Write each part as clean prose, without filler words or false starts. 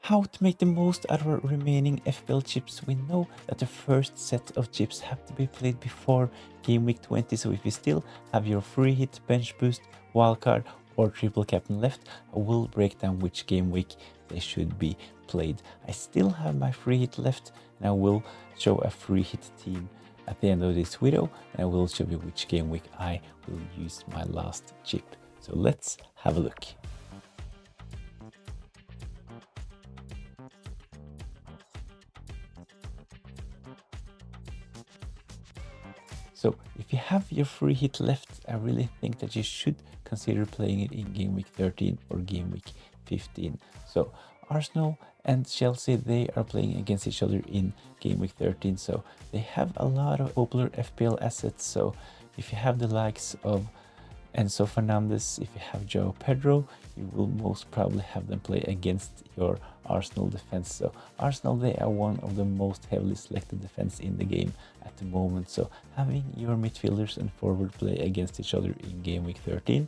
How to make the most out of our remaining FPL chips. We know that the first set of chips have to be played before game week 20, so if you still have your free hit, bench boost, wildcard or triple captain left, I will break down which game week they should be played. I still have my free hit left, and I will show a free hit team at the end of this video, and I will show you which game week I will use my last chip. So let's have a look. So if you have your free hit left, I really think that you should consider playing it in game week 13 or game week 15. So Arsenal and Chelsea, they are playing against each other in game week 13. So they have a lot of popular FPL assets. So if you have the likes of Enzo Fernandez, if you have Joao Pedro, you will most probably have them play against your Arsenal defense. So Arsenal, they are one of the most heavily selected defense in the game at the moment. So having your midfielders and forward play against each other in game week 13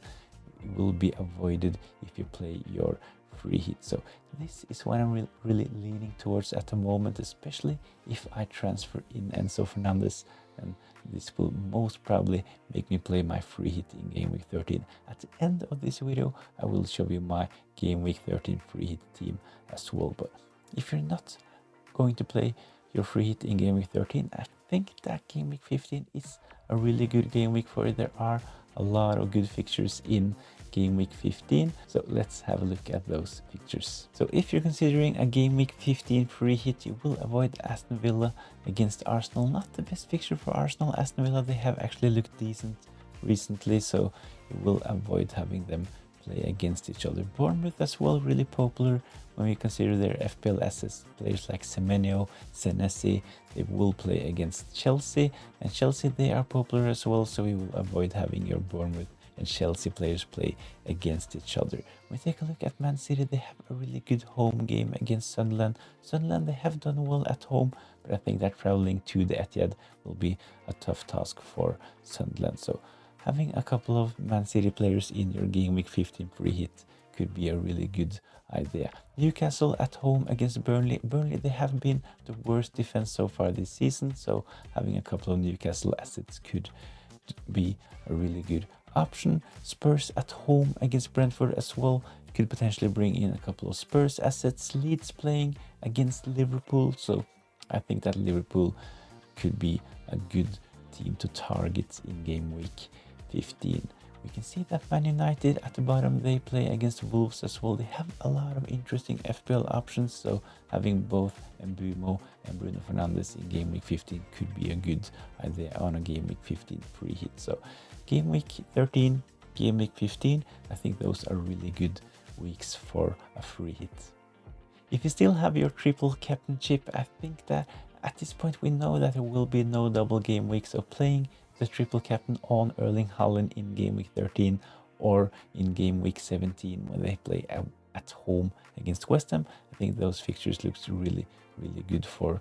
will be avoided if you play your free hit. So this is what I'm really leaning towards at the moment, especially if I transfer in Enzo Fernandez, and this will most probably make me play my free hit in game week 13. At the end of this video, I will show you my game week 13 free hit team as well. But if you're not going to play your free hit in game week 13, I think that game week 15 is a really good game week for it. There are a lot of good fixtures in game week 15, so let's have a look at those fixtures. So if you're considering a game week 15 free hit, you will avoid Aston Villa against Arsenal. Not the best fixture for Arsenal. Aston Villa, they have actually looked decent recently, so you will avoid having them play against each other. Bournemouth as well, really popular when we consider their FPL assets. Players like Semenyo, Senesi, they will play against Chelsea, and Chelsea, they are popular as well, so we will avoid having your Bournemouth and Chelsea players play against each other. When we take a look at Man City, they have a really good home game against Sunderland. Sunderland, they have done well at home, but I think that traveling to the Etihad will be a tough task for Sunderland. So having a couple of Man City players in your game week 15 free hit could be a really good idea. Newcastle at home against Burnley. Burnley, they have been the worst defense so far this season, so having a couple of Newcastle assets could be a really good option. Spurs at home against Brentford as well could potentially bring in a couple of Spurs assets. Leeds playing against Liverpool, so I think that Liverpool could be a good team to target in game week 15. We can see that Man United at the bottom, they play against Wolves as well. They have a lot of interesting FPL options, so having both Mbeumo and Bruno Fernandes in game week 15 could be a good idea on a game week 15 free hit. So game week 13, game week 15, I think those are really good weeks for a free hit. If you still have your triple captain chip, I think that at this point we know that there will be no double game week, so playing the triple captain on Erling Haaland in game week 13 or in game week 17 when they play at home against West Ham, I think those fixtures looks really good for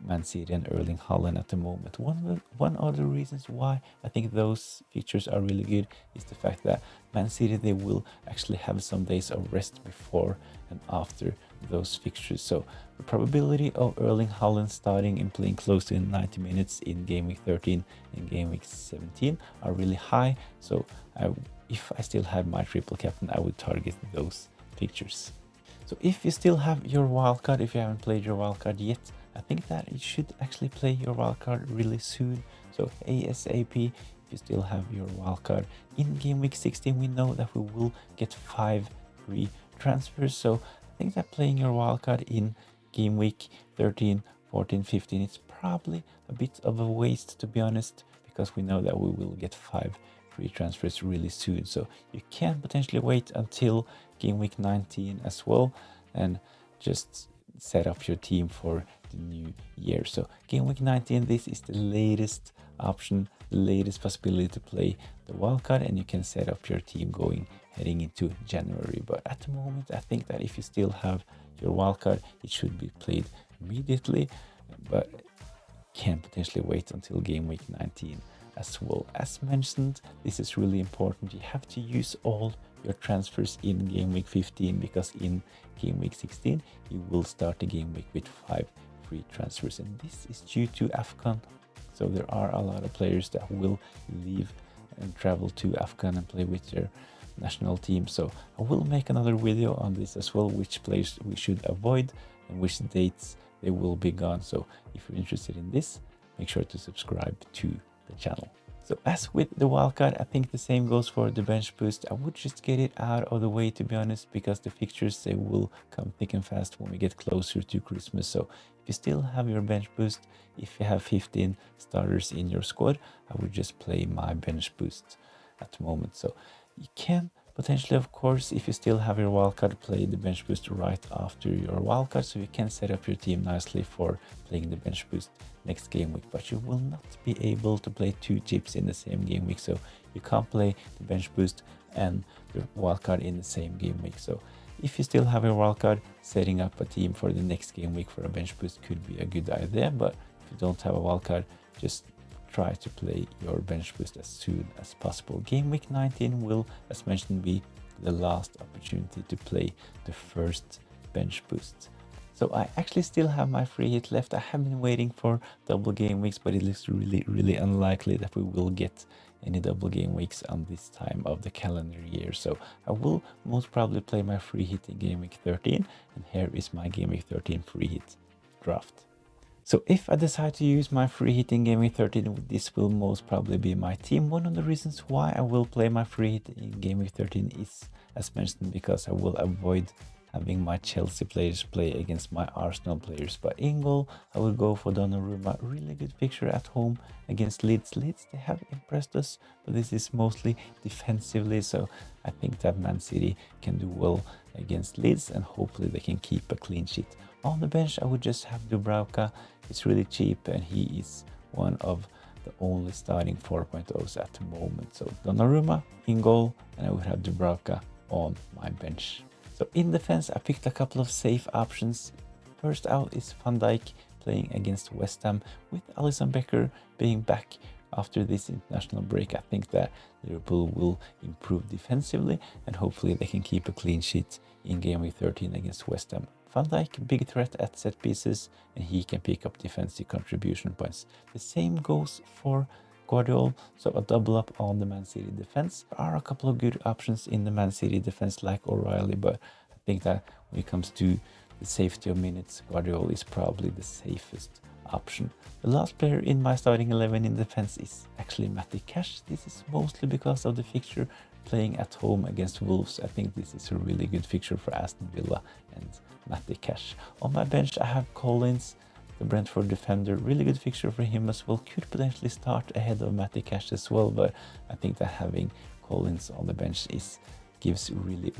Man City and Erling Haaland at the moment. One of the reasons why I think those fixtures are really good is the fact that Man City, they will actually have some days of rest before and after those fixtures. So the probability of Erling Haaland starting and playing close to 90 minutes in game week 13 and game week 17 are really high. So if I still had my triple captain, I would target those fixtures. So if you still have your wildcard, if you haven't played your wildcard yet, I think that you should actually play your wildcard really soon. So ASAP, if you still have your wildcard. In game week 16, we know that we will get 5 free transfers. So I think that playing your wildcard in game week 13, 14, 15, it's probably a bit of a waste, to be honest, because we know that we will get 5 free transfers really soon. So you can potentially wait until game week 19 as well and just set up your team for the new year. So game week 19, this is the latest option, the latest possibility to play the wildcard, and you can set up your team heading into January. But at the moment, I think that if you still have your wildcard, it should be played immediately, but can potentially wait until game week 19 as well. As mentioned, this is really important. You have to use all your transfers in game week 15, because in game week 16 you will start the game week with 5 free transfers, and this is due to AFCON. So there are a lot of players that will leave and travel to AFCON and play with their national team. So I will make another video on this as well, which players we should avoid and which dates they will be gone. So if you're interested in this, make sure to subscribe to the channel. So as with the wildcard, I think the same goes for the bench boost. I would just get it out of the way, to be honest, because the fixtures, they will come thick and fast when we get closer to Christmas. So if you still have your bench boost, if you have 15 starters in your squad, I would just play my bench boost at the moment. So you can potentially, of course, if you still have your wildcard, play the bench boost right after your wildcard, so you can set up your team nicely for playing the bench boost next game week. But you will not be able to play 2 chips in the same game week, so you can't play the bench boost and your wildcard in the same game week. So if you still have your wildcard, setting up a team for the next game week for a bench boost could be a good idea. But if you don't have a wildcard, just try to play your bench boost as soon as possible. Game week 19 will, as mentioned, be the last opportunity to play the first bench boost. So I actually still have my free hit left. I have been waiting for double game weeks, but it looks really unlikely that we will get any double game weeks on this time of the calendar year. So I will most probably play my free hit in game week 13, and here is my game week 13 free hit draft. So if I decide to use my free hit in game week 13, this will most probably be my team. One of the reasons why I will play my free hit in game week 13 is, as mentioned, because I will avoid having my Chelsea players play against my Arsenal players. But in goal, I will go for Donnarumma. Really good fixture at home against Leeds. Leeds, they have impressed us, but this is mostly defensively. So I think that Man City can do well against Leeds, and hopefully they can keep a clean sheet. On the bench, I would just have Dubravka. It's really cheap, and he is one of the only starting 4.0s at the moment. So Donnarumma in goal, and I would have Dubravka on my bench. So in defense, I picked a couple of safe options. First out is Van Dijk playing against West Ham. With Alisson Becker being back after this international break, I think that Liverpool will improve defensively, and hopefully they can keep a clean sheet in game week 13 against West Ham. Van Dijk, big threat at set pieces, and he can pick up defensive contribution points. The same goes for Guardiola, so a double up on the Man City defense. There are a couple of good options in the Man City defense like O'Reilly, but I think that when it comes to the safety of minutes, Guardiola is probably the safest option. The last player in my starting 11 in defense is actually Matty Cash. This is mostly because of the fixture playing at home against Wolves. I think this is a really good fixture for Aston Villa and Matty Cash. On my bench, I have Collins, the Brentford defender. Really good fixture for him as well. Could potentially start ahead of Matty Cash as well, but I think that having Collins on the bench gives really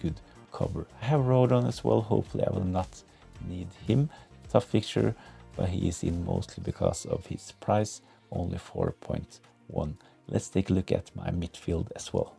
good cover. I have Rodon as well. Hopefully I will not need him. Tough fixture, but he is in mostly because of his price, only 4.1. Let's take a look at my midfield as well.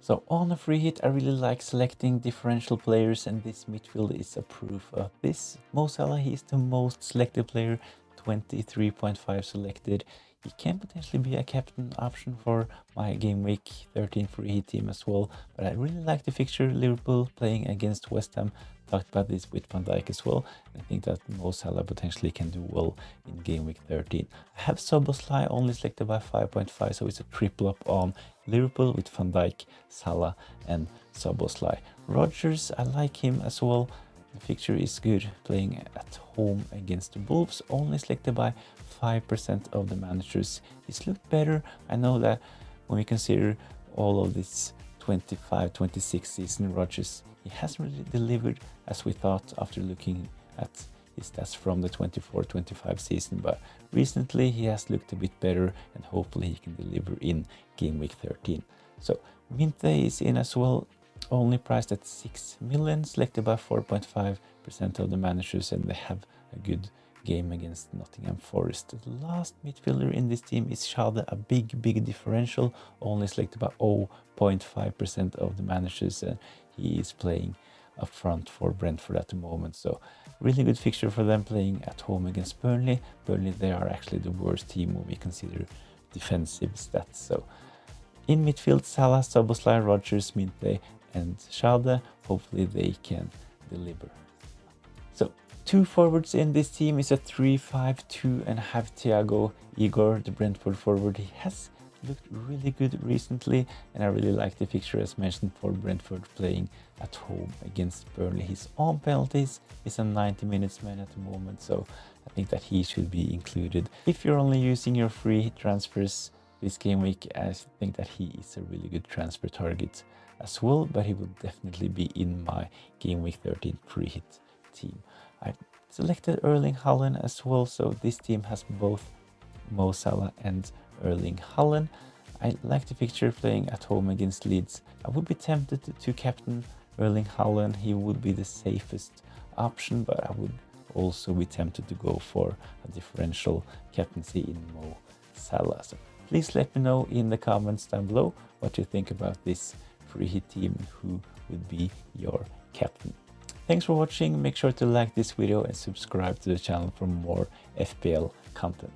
So on a free hit, I really like selecting differential players, and this midfield is a proof of this. Mo Salah, he is the most selected player, 23.5 selected. He can potentially be a captain option for my game week 13 free hit team as well, but I really like the fixture. Liverpool playing against West Ham. Talked about this with Van Dijk as well. I think that Mo Salah potentially can do well in game week 13. I have Szoboszlai only selected by 5.5, so it's a triple up on Liverpool with Van Dijk, Salah and Szoboszlai. Rodgers, I like him as well. The fixture is good, playing at home against the Wolves, only selected by 5% of the managers. He's looked better. I know that when we consider all of this 25-26 season, Rodgers, he hasn't really delivered as we thought after looking at his stats from the 24-25 season, but recently he has looked a bit better, and hopefully he can deliver in game week 13. So Minte is in as well, only priced at 6 million, selected by 4.5% of the managers, and they have a good game against Nottingham Forest. The last midfielder in this team is Schade, a big differential, only selected by 0.5% of the managers, and he is playing up front for Brentford at the moment. So really good fixture for them, playing at home against Burnley. Burnley, they are actually the worst team when we consider defensive stats. So in midfield, Salah, Szoboszlai, Rodgers, Minte, and Schade. Hopefully they can deliver. So 2 forwards in this team is a 3-5-2, and have Thiago Igor, the Brentford forward. He has looked really good recently, and I really like the fixture as mentioned for Brentford playing at home against Burnley. His own penalties is a 90 minutes man at the moment, so I think that he should be included. If you're only using your free transfers this game week, I think that he is a really good transfer target as well, but he will definitely be in my game week 13 free hit team. I selected Erling Haaland as well, so this team has both Mo Salah and Erling Haaland. I like the fixture playing at home against Leeds. I would be tempted to captain Erling Haaland. He would be the safest option, but I would also be tempted to go for a differential captaincy in Mo Salah. So please let me know in the comments down below what you think about this free hit team, who would be your captain. Thanks for watching. Make sure to like this video and subscribe to the channel for more FPL content.